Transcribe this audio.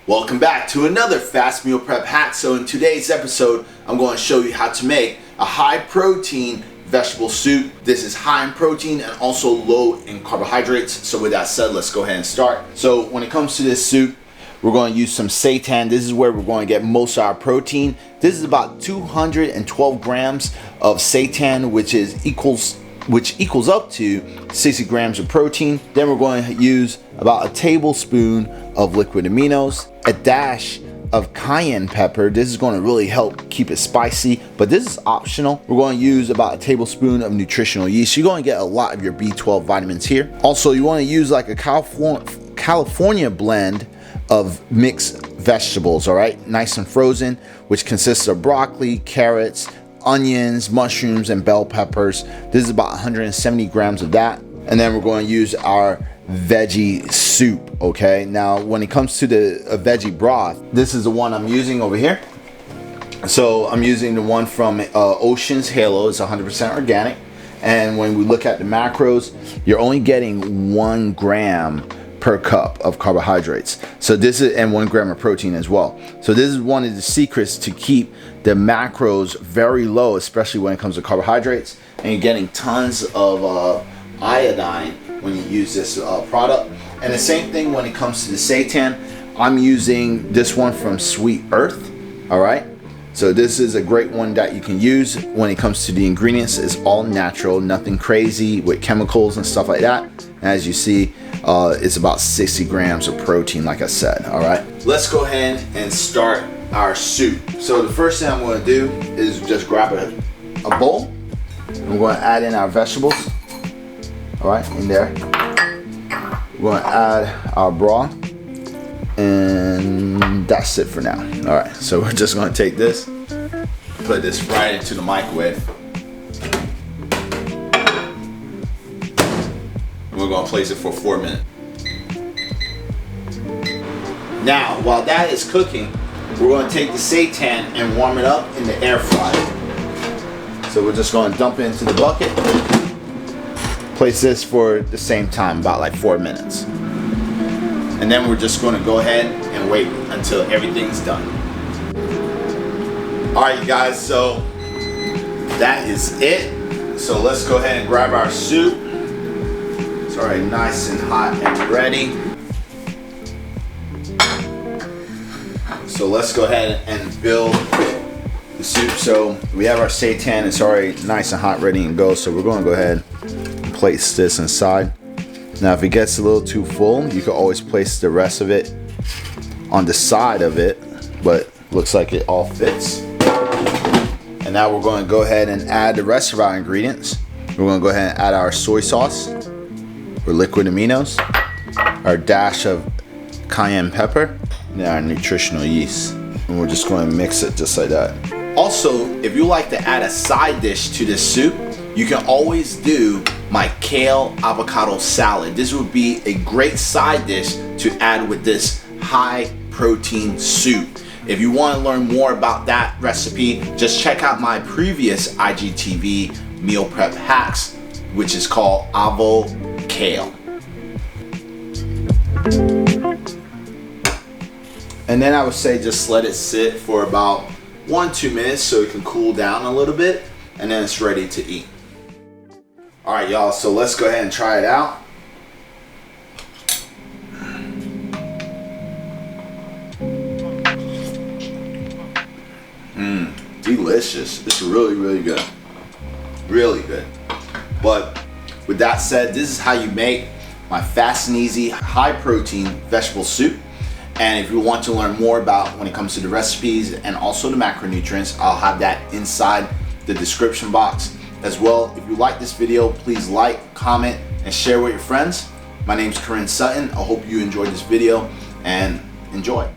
Welcome back to another fast meal prep hack. So in today's episode, I'm going to show you how to make a high protein vegetable soup. This is high in protein and also low in carbohydrates. So with that said, let's go ahead and start. So when it comes to this soup, we're going to use some seitan. This is where we're going to get most of our protein. This is about 212 grams of seitan, which equals up to 60 grams of protein. Then we're going to use about a tablespoon of liquid aminos, a dash of cayenne pepper. This is going to really help keep it spicy, but this is optional. We're going to use about a tablespoon of nutritional yeast. You're going to get a lot of your B12 vitamins here. Also, you want to use like a California blend of mixed vegetables, all right, nice and frozen, which consists of broccoli, carrots, onions, mushrooms, and bell peppers. This is about 170 grams of that. And then we're going to use our veggie soup. Okay, now when it comes to the veggie broth, this is the one I'm using over here. So I'm using the one from Ocean's Halo. It's 100% organic, and when we look at the macros, you're only getting 1 gram per cup of carbohydrates. So this is, and 1 gram of protein as well. So this is one of the secrets to keep the macros very low, especially when it comes to carbohydrates, and you're getting tons of iodine when you use this product. And the same thing when it comes to the seitan. I'm using this one from Sweet Earth. All right, so this is a great one that you can use. When it comes to the ingredients, it's all natural, nothing crazy with chemicals and stuff like that. And as you see, it's about 60 grams of protein, like I said. All right, let's go ahead and start our soup. So the first thing I'm going to do is just grab a bowl. I'm going to add in our vegetables. All right, in there. We're going to add our broth, and that's it for now. All right, so we're just going to take this, put this right into the microwave. We're going to place it for 4 minutes. Now, while that is cooking, we're going to take the seitan and warm it up in the air fryer. So we're just going to dump it into the bucket. Place this for the same time, about like 4 minutes. And then we're just going to go ahead and wait until everything's done. All right, you guys, so that is it. So let's go ahead and grab our soup. It's already nice and hot and ready. So let's go ahead and build the soup. So we have our seitan. It's already nice and hot, ready to go. So we're going to go ahead and place this inside. Now, if it gets a little too full, you can always place the rest of it on the side of it, but looks like it all fits. And now we're going to go ahead and add the rest of our ingredients. We're going to go ahead and add our soy sauce or liquid aminos, our dash of cayenne pepper, and our nutritional yeast. And we're just going to mix it just like that. Also, if you like to add a side dish to this soup, you can always do my kale avocado salad. This would be a great side dish to add with this high protein soup. If you want to learn more about that recipe, just check out my previous IGTV meal prep hacks, which is called Avo Kale. And then I would say just let it sit for about 1-2 minutes so it can cool down a little bit, and then it's ready to eat. All right, y'all, so let's go ahead and try it out. Delicious. It's really, really good. Really good. But with that said, this is how you make my fast and easy, high protein vegetable soup. And if you want to learn more about when it comes to the recipes and also the macronutrients, I'll have that inside the description box as well. If you like this video, please like, comment, and share with your friends. My name's Corinne Sutton. I hope you enjoyed this video and enjoy.